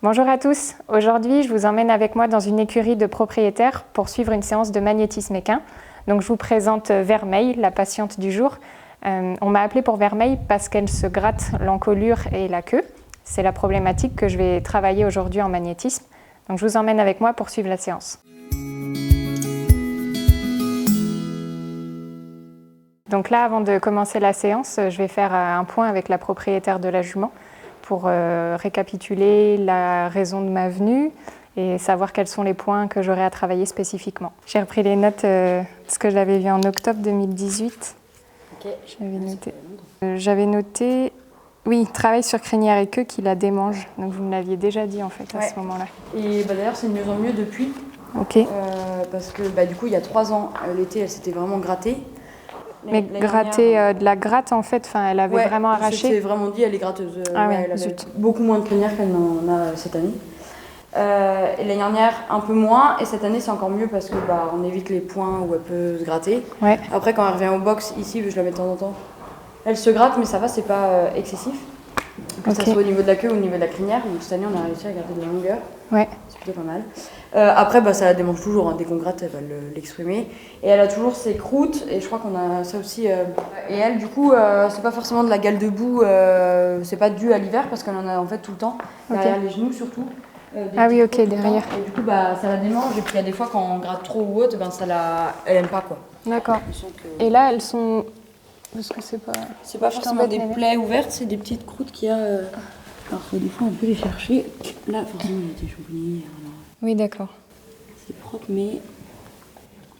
Bonjour à tous, aujourd'hui je vous emmène avec moi dans une écurie de propriétaires pour suivre une séance de magnétisme équin. Donc je vous présente Vermeil, la patiente du jour. On m'a appelée pour Vermeil parce qu'elle se gratte l'encolure et la queue. C'est la problématique que je vais travailler aujourd'hui en magnétisme. Donc je vous emmène avec moi pour suivre la séance. Donc là, avant de commencer la séance, je vais faire un point avec la propriétaire de la jument pour récapituler la raison de ma venue et savoir quels sont les points que j'aurai à travailler spécifiquement. J'ai repris les notes de ce que j'avais vu en octobre 2018. Okay. J'avais noté, oui, travail sur crinière et queue qui la démange. Donc vous me l'aviez déjà dit en fait à ce moment-là. Et d'ailleurs c'est de mieux en mieux depuis. Ok. Parce que du coup il y a 3 ans, l'été elle s'était vraiment grattée. Mais gratter de la gratte en fait, elle avait vraiment arraché. Elle s'est vraiment dit elle est gratteuse. Ah elle avait beaucoup moins de crinière qu'elle n'en a cette année. Et l'année dernière un peu moins, et cette année c'est encore mieux parce que on évite les points où elle peut se gratter. Ouais. Après quand elle revient au box ici, je la mets de temps en temps. Elle se gratte mais ça va, c'est pas excessif. Que ça soit au niveau de la queue ou au niveau de la crinière. Donc cette année on a réussi à garder de la longueur. Ouais. C'est plutôt pas mal. Après ça la démange toujours, hein. Dès qu'on gratte elle va l'exprimer. Et elle a toujours ses croûtes, et je crois qu'on a ça aussi. Et elle du coup c'est pas forcément de la gale de boue, c'est pas dû à l'hiver parce qu'elle en a en fait tout le temps, derrière les genoux surtout. Ah oui, ok, derrière. Et du coup ça la démange, et puis il y a des fois quand on gratte trop ou autre, elle aime pas quoi. D'accord. Et là elles sont... Parce que c'est pas forcément des plaies ouvertes, c'est des petites croûtes qu'il y a. Alors des fois on peut les chercher. Là forcément il y a des champignons. Oui, d'accord. C'est propre, mais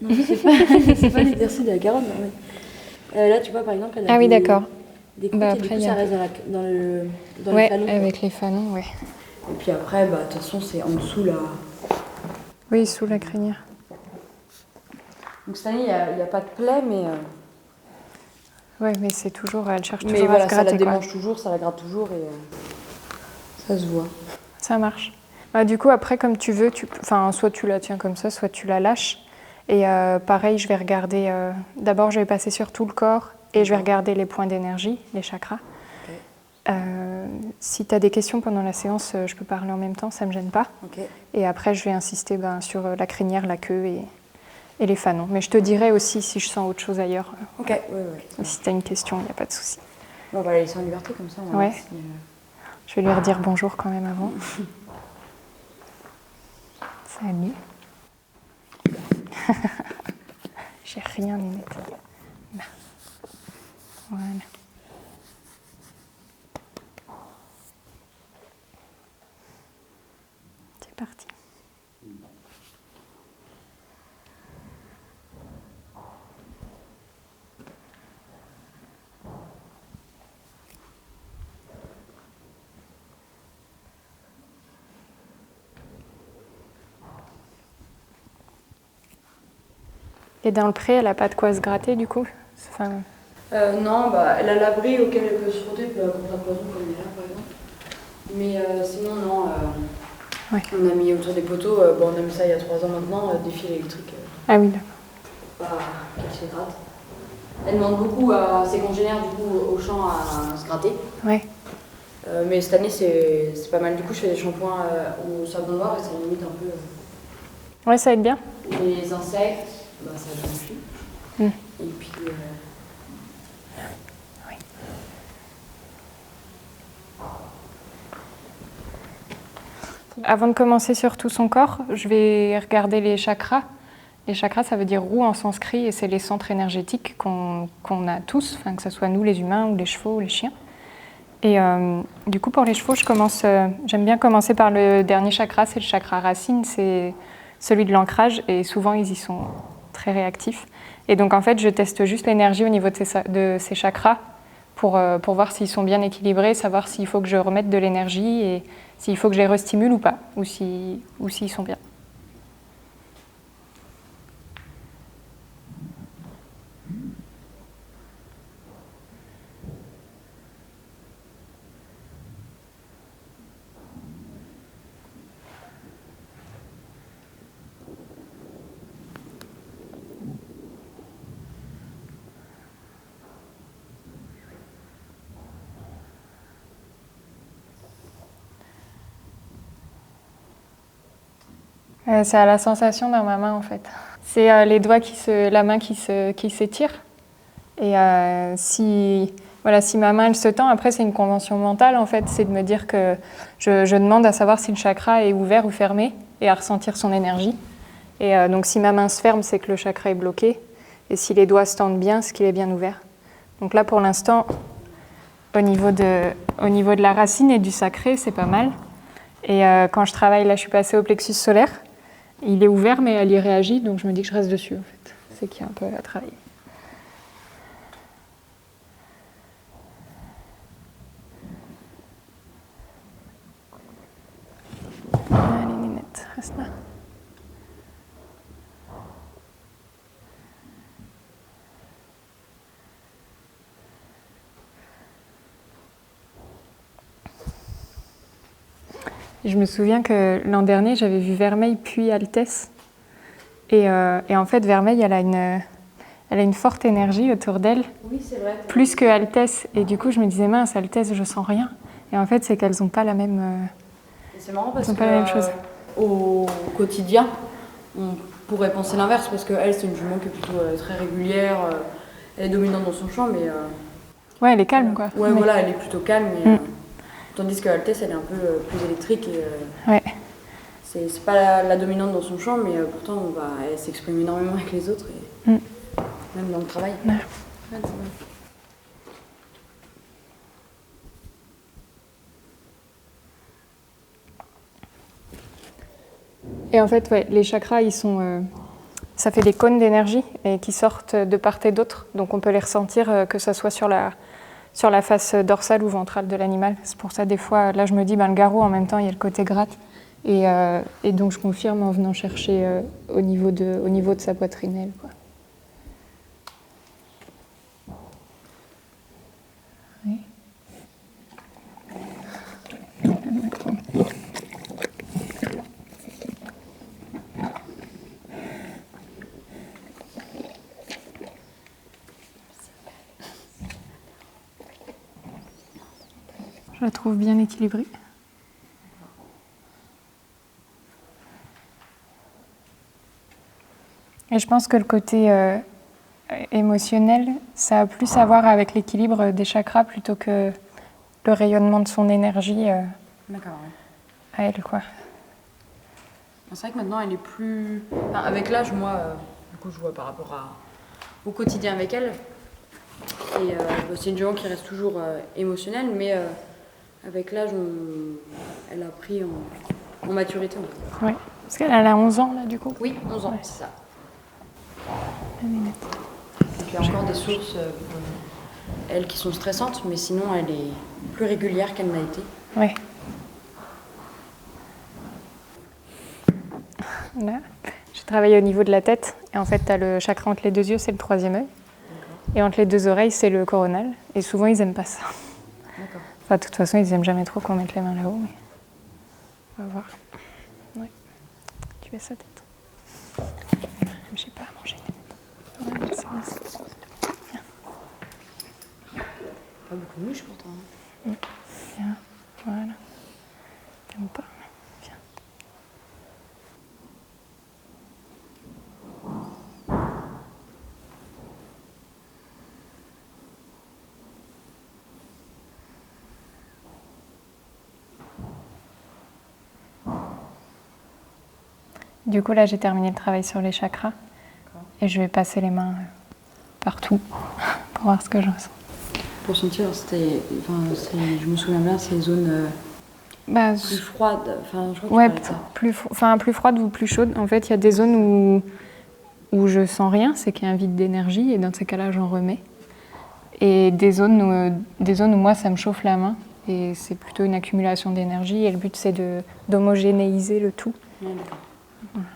non, c'est pas l'exercice de la carotte. Mais... là tu vois par exemple elle a oui, d'accord. Des croûtes, et du coup ça reste dans les fanons. Avec les fanons, ouais. Et puis après de toute façon c'est en dessous là. Oui, sous la crinière. Donc cette année il n'y a pas de plaie, mais ouais, mais c'est toujours, elle cherche toujours mais voilà, à se gratter. Ça la démange toujours, ça la gratte toujours, et ça se voit. Ça marche. Du coup, après, comme tu veux, soit tu la tiens comme ça, soit tu la lâches. Et pareil, je vais regarder, d'abord je vais passer sur tout le corps et je vais regarder les points d'énergie, les chakras. Okay. Si tu as des questions pendant la séance, je peux parler en même temps, ça ne me gêne pas. Okay. Et après, je vais insister sur la crinière, la queue et les fanons. Mais je te dirai aussi si je sens autre chose ailleurs. Ok, ouais. Si tu as une question, il n'y a pas de souci. On va la laisser en liberté comme ça. Ouais. Je vais lui redire bonjour quand même avant. Salut. J'ai rien, Nénette. Voilà. C'est parti. Et dans le pré, elle n'a pas de quoi se gratter du coup? Non, elle a l'abri auquel elle peut se frotter contre un poison comme il est là par exemple. Mais sinon, non. On a mis autour des poteaux, on a mis ça il y a 3 ans maintenant, des fils électriques. Ah oui, d'accord. Qu'elle se gratte. Elle demande beaucoup à ses congénères du coup au champ à se gratter. Ouais. Mais cette année c'est pas mal. Du coup, je fais des shampoings au savon noir et ça limite un peu. Ouais, ça aide bien. Les insectes, ça s'enfuit. Et puis. Oui. Avant de commencer sur tout son corps, je vais regarder les chakras. Les chakras, ça veut dire roue en sanskrit et c'est les centres énergétiques qu'on a tous, que ce soit nous les humains ou les chevaux ou les chiens. Et du coup, pour les chevaux, j'aime bien commencer par le dernier chakra, c'est le chakra racine, c'est celui de l'ancrage et souvent ils y sont très réactifs. Et donc en fait, je teste juste l'énergie au niveau de ces chakras pour voir s'ils sont bien équilibrés, savoir s'il faut que je remette de l'énergie et s'il faut que je les restimule ou pas, ou s'ils sont bien. C'est à la sensation dans ma main en fait. C'est les doigts la main qui s'étire. Et si ma main elle se tend, après c'est une convention mentale en fait, c'est de me dire que je demande à savoir si le chakra est ouvert ou fermé et à ressentir son énergie. Et donc si ma main se ferme, c'est que le chakra est bloqué. Et si les doigts se tendent bien, c'est qu'il est bien ouvert. Donc là pour l'instant, au niveau de la racine et du sacré, c'est pas mal. Et quand je travaille, là je suis passée au plexus solaire. Il est ouvert mais elle y réagit, donc je me dis que je reste dessus en fait. C'est qu'il y a un peu à travailler. Allez Nénette, reste là. Je me souviens que l'an dernier, j'avais vu Vermeil puis Altesse. Et en fait, Vermeil, elle a une forte énergie autour d'elle. Oui, c'est vrai. Plus que Altesse. Et du coup, je me disais, mince, Altesse, je sens rien. Et en fait, c'est qu'elles n'ont pas la même... C'est marrant parce que pas la même chose. Au quotidien, on pourrait penser l'inverse parce qu'elle, c'est une jument qui est plutôt très régulière. Elle est dominante dans son champ, mais... ouais, elle est calme, quoi. Ouais, mais... voilà, elle est plutôt calme. Et, tandis que Altesse, elle est un peu plus électrique. Et, ouais. C'est pas la dominante dans son champ, mais pourtant, elle s'exprime énormément avec les autres. Et, même dans le travail. Ouais. Ouais, et en fait, ouais, les chakras, ils sont... ça fait des cônes d'énergie et qui sortent de part et d'autre. Donc on peut les ressentir que ça soit sur la face dorsale ou ventrale de l'animal. C'est pour ça, des fois, là, je me dis, le garrot, en même temps, il y a le côté gratte. Et donc, je confirme en venant chercher au niveau de sa poitrine, elle, quoi. Oui. Je la trouve bien équilibrée. Et je pense que le côté émotionnel, ça a plus à voir avec l'équilibre des chakras plutôt que le rayonnement de son énergie D'accord, à elle, quoi. C'est vrai que maintenant, elle est plus... Enfin, avec l'âge, moi, du coup, je vois par rapport au quotidien avec elle. Et c'est une jument qui reste toujours émotionnelle, mais avec l'âge, elle a pris en maturité. Oui, parce qu'elle a 11 ans, là, du coup. Oui, 11 ans, ouais. C'est ça. Elle est nette. Donc, il y a encore des sources, elles, qui sont stressantes, mais sinon, elle est plus régulière qu'elle n'a été. Oui. Là, j'ai travaillé au niveau de la tête. Et en fait, tu as le chakra entre les deux yeux, c'est le troisième œil. Et entre les deux oreilles, c'est le coronal. Et souvent, ils n'aiment pas ça. D'accord. Enfin, de toute façon, ils n'aiment jamais trop qu'on mette les mains là-haut. Mais... on va voir. Ouais. Tu mets sa tête. Je sais pas à manger. Ouais, ça va. Viens. Pas beaucoup de mouches pourtant. Viens. Voilà. T'aimes pas? Viens. Du coup, là, j'ai terminé le travail sur les chakras. Et je vais passer les mains partout pour voir ce que je ressens. Pour sentir, je me souviens bien, c'est les zones plus froides. Enfin, je crois que ouais, tu parlais de ça. plus froides ou plus chaudes. En fait, il y a des zones où je sens rien, c'est qu'il y a un vide d'énergie, et dans ces cas-là, j'en remets. Et des zones où moi, ça me chauffe la main, et c'est plutôt une accumulation d'énergie, et le but, c'est d'homogénéiser le tout. Ouais, d'accord. Voilà.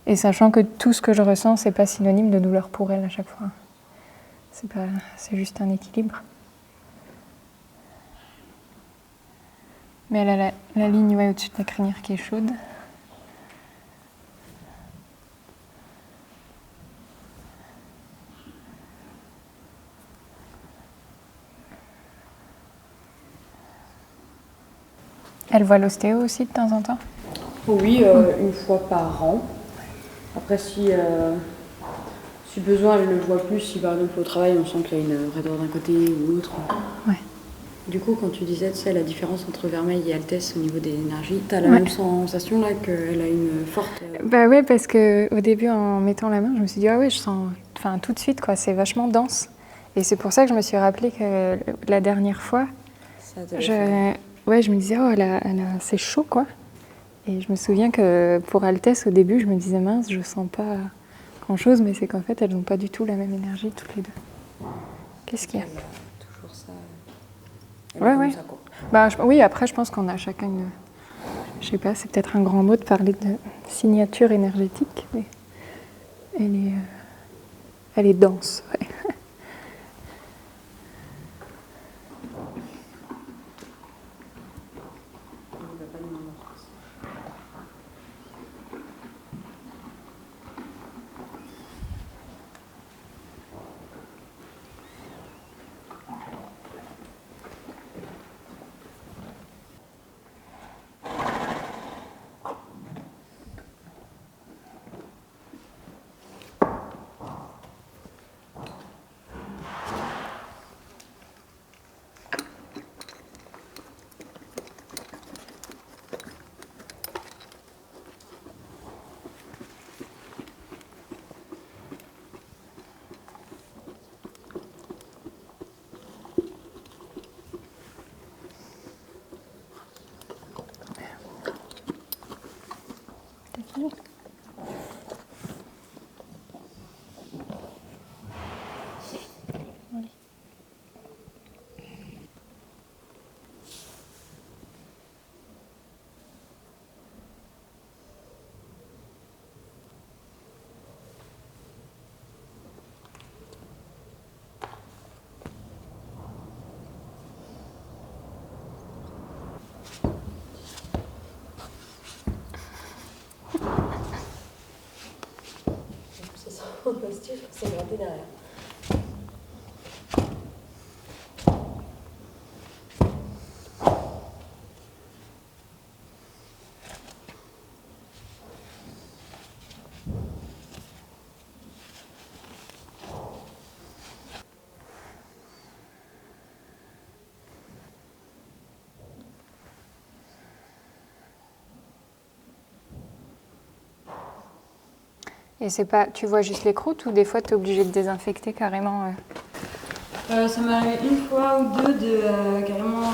Et sachant que tout ce que je ressens, c'est pas synonyme de douleur pour elle à chaque fois. C'est juste un équilibre. Mais elle a la ligne au-dessus de la crinière qui est chaude. Elle voit l'ostéo aussi de temps en temps? Oui, une fois par an. Après, si besoin, elle le voit plus. Si par exemple au travail, on sent qu'il y a une raideur d'un côté ou l'autre. Ouais. Du coup, quand tu disais, tu sais, la différence entre Vermeil et Altesse au niveau des énergies, t'as la même sensation là qu'elle a une forte. Bah ouais, parce que au début, en mettant la main, je me suis dit ah ouais, je sens, enfin tout de suite quoi, c'est vachement dense. Et c'est pour ça que je me suis rappelé que la dernière fois, je me disais oh c'est chaud quoi. Et je me souviens que pour Altesse au début, je me disais mince, je sens pas grand chose, mais c'est qu'en fait elles n'ont pas du tout la même énergie toutes les deux. Qu'est-ce qu'il y a? Toujours ça. Ouais. Ça, quoi. Bah oui, après je pense qu'on a chacun une. Je sais pas, c'est peut-être un grand mot de parler de signature énergétique, mais elle est dense. Ouais. C'est gratté derrière. Et c'est pas, tu vois juste les croûtes ou des fois tu es obligé de désinfecter carrément Ça m'est arrivé une fois ou deux de carrément,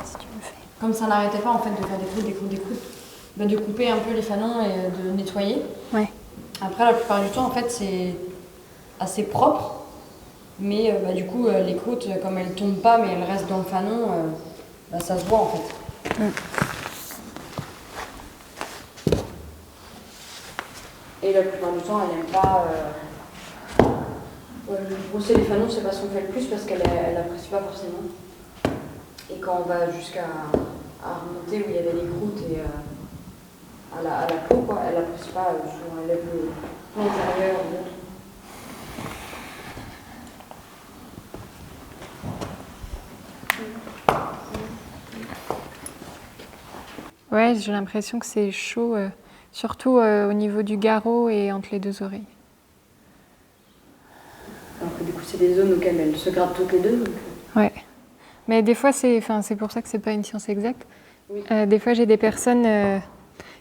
si tu me fais. comme ça n'arrêtait pas en fait de faire des croûtes, bah, de couper un peu les fanons et de nettoyer. Ouais. Après, la plupart du temps, en fait, c'est assez propre, mais bah, du coup, les croûtes, comme elles tombent pas, mais elles restent dans le fanon, bah, ça se voit en fait. Et la plupart du temps, elle n'aime pas. Brosser les fanons, c'est pas ce qu'on fait le plus parce qu'elle n'apprécie pas forcément. Et quand on va jusqu'à remonter où il y avait les croûtes et à la peau, quoi, elle n'apprécie pas. Souvent, elle lève l'intérieur ou l'autre. Ouais, j'ai l'impression que c'est chaud, surtout au niveau du garrot et entre les deux oreilles. Alors que du coup, c'est des zones auxquelles elles se grattent toutes les deux. Donc... Ouais. Mais des fois, c'est pour ça que c'est pas une science exacte. Oui. Des fois, j'ai des personnes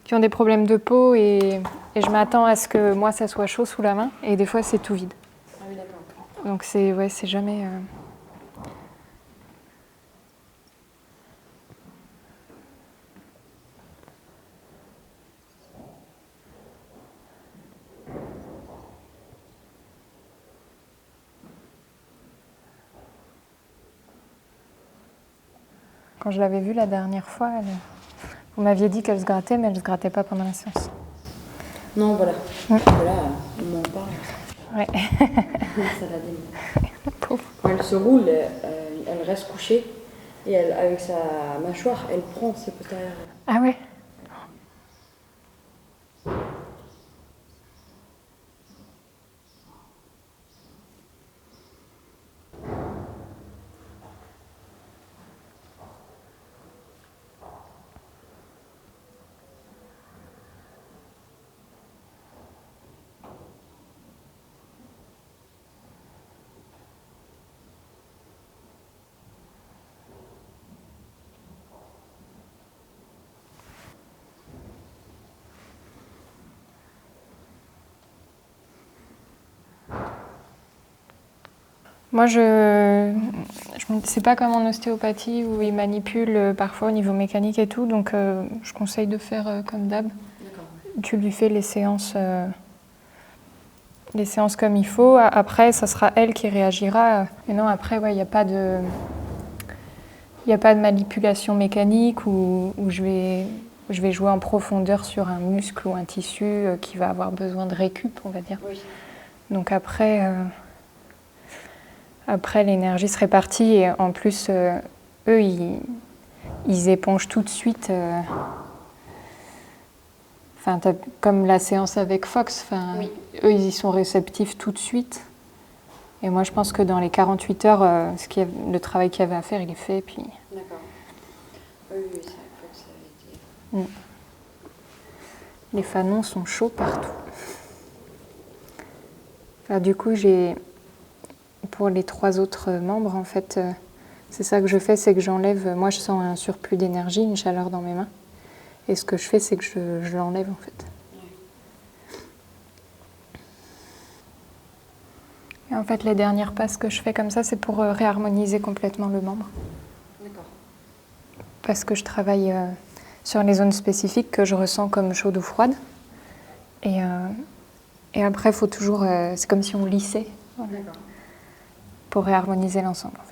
qui ont des problèmes de peau et je m'attends à ce que moi, ça soit chaud sous la main. Et des fois, c'est tout vide. Ah oui, d'accord. Donc c'est jamais... Quand je l'avais vue la dernière fois, vous m'aviez dit qu'elle se grattait, mais elle ne se grattait pas pendant la séance. Non, voilà. Voilà, on m'en parle. Ouais. Ça la démonte. Pauvre. Quand elle se roule, elle reste couchée et elle, avec sa mâchoire, elle prend ses postérieurs. Ah ouais. Moi, c'est pas comme en ostéopathie où ils manipulent parfois au niveau mécanique et tout, donc je conseille de faire comme d'hab. D'accord. Tu lui fais les séances comme il faut. Après, ça sera elle qui réagira. Mais non, après, il n'y a pas de manipulation mécanique où je vais jouer en profondeur sur un muscle ou un tissu qui va avoir besoin de récup, on va dire. Oui. Donc après, l'énergie se répartit et en plus, eux, ils épongent tout de suite. Comme la séance avec Fox, oui. Eux, ils y sont réceptifs tout de suite. Et moi, je pense que dans les 48 heures, le travail qu'il y avait à faire, il est fait. Puis... D'accord. Oui, c'est vrai que Fox avait été... Les fanons sont chauds partout. Du coup, pour les 3 autres membres, en fait, c'est ça que je fais, c'est que j'enlève... Moi, je sens un surplus d'énergie, une chaleur dans mes mains. Et ce que je fais, c'est que je l'enlève, en fait. Et en fait, les dernières passes que je fais comme ça, c'est pour réharmoniser complètement le membre. D'accord. Parce que je travaille sur les zones spécifiques que je ressens comme chaudes ou froides. Et après, il faut toujours... c'est comme si on lissait. Voilà. D'accord. Pour réharmoniser l'ensemble, en fait.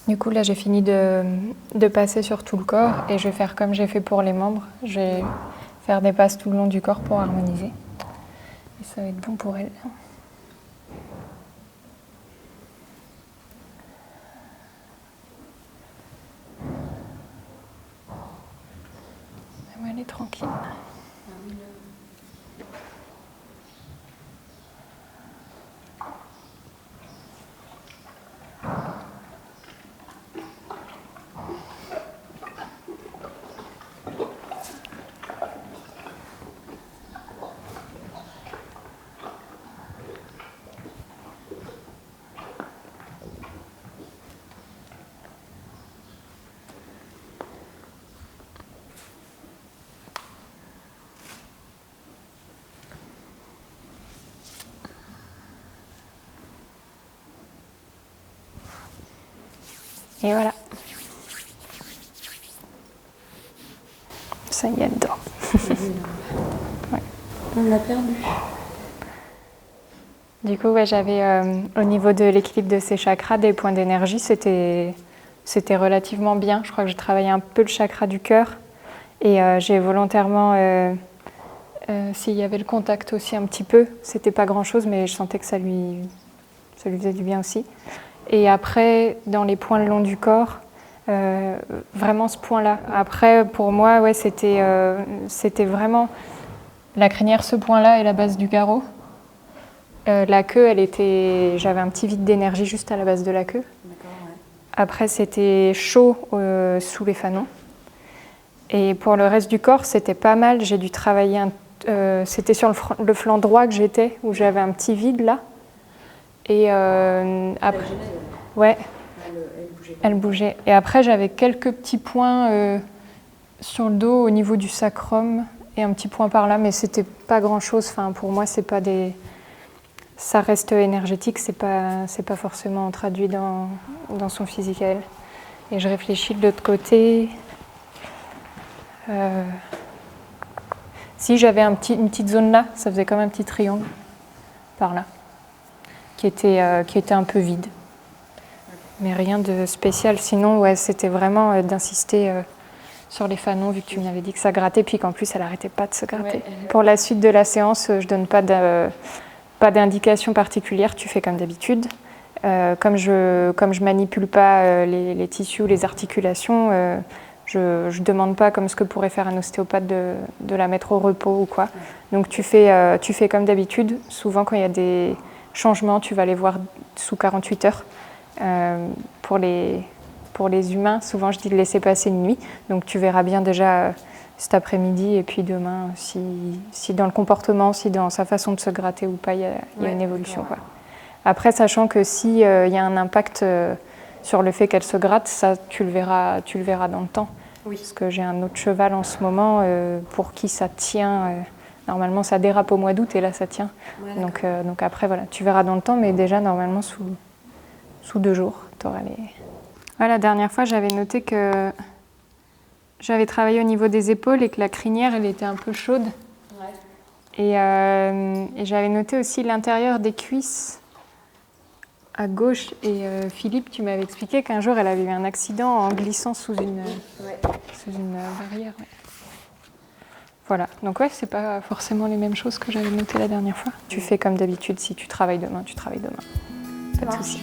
Du coup, là, j'ai fini de passer sur tout le corps et je vais faire comme j'ai fait pour les membres. Je vais faire des passes tout le long du corps pour harmoniser. Et ça va être bon pour elle. Elle est tranquille. Et voilà. Ça y est, elle dort. Ouais. On l'a perdu. Du coup, j'avais au niveau de l'équilibre de ces chakras, des points d'énergie, c'était relativement bien. Je crois que j'ai travaillé un peu le chakra du cœur et j'ai volontairement, s'il y avait le contact aussi un petit peu, c'était pas grand-chose, mais je sentais que ça lui faisait du bien aussi. Et après, dans les points le long du corps, vraiment ce point-là. Après, pour moi, c'était vraiment la crinière, ce point-là et la base du garrot. La queue, j'avais un petit vide d'énergie juste à la base de la queue. D'accord, ouais. Après, c'était chaud sous les fanons. Et pour le reste du corps, c'était pas mal. J'ai dû travailler, c'était sur le flanc droit que j'étais, où j'avais un petit vide là. Et après, ouais, elle bougeait. Et après, j'avais quelques petits points sur le dos au niveau du sacrum et un petit point par là, mais c'était pas grand-chose. Enfin, pour moi, c'est pas des... Ça reste énergétique, c'est pas forcément traduit dans son physique à elle. Et je réfléchis de l'autre côté. Si j'avais une petite zone là, ça faisait comme un petit triangle par là, qui était un peu vide. Mais rien de spécial. Sinon, c'était vraiment d'insister sur les fanons, vu que tu m'avais dit que ça grattait, puis qu'en plus, elle n'arrêtait pas de se gratter. Ouais. Pour la suite de la séance, je donne pas d'indication particulière, tu fais comme d'habitude. Comme je manipule pas les tissus ou les articulations, je demande pas comme ce que pourrait faire un ostéopathe de la mettre au repos ou quoi. Ouais. Donc tu fais comme d'habitude. Souvent quand il y a des changements, tu vas les voir sous 48 heures. Pour les humains, souvent je dis de laisser passer une nuit. Donc tu verras bien déjà cet après-midi et puis demain, si dans le comportement, si dans sa façon de se gratter ou pas, il y a une évolution. Quoi. Après, sachant que s'il y a un impact sur le fait qu'elle se gratte, ça, tu le verras dans le temps. Oui. Parce que j'ai un autre cheval en ce moment pour qui ça tient. Normalement, ça dérape au mois d'août et là, ça tient. Ouais, donc après, voilà, tu verras dans le temps, mais déjà, normalement, sous 2 jours, tu auras les... Ouais, la dernière fois, j'avais noté que j'avais travaillé au niveau des épaules et que la crinière, elle était un peu chaude. Ouais. Et j'avais noté aussi l'intérieur des cuisses à gauche. Et Philippe, tu m'avais expliqué qu'un jour, elle avait eu un accident en glissant sous une barrière. Ouais. Voilà, donc ouais, c'est pas forcément les mêmes choses que j'avais notées la dernière fois. Tu fais comme d'habitude, si tu travailles demain, tu travailles demain. Pas de souci.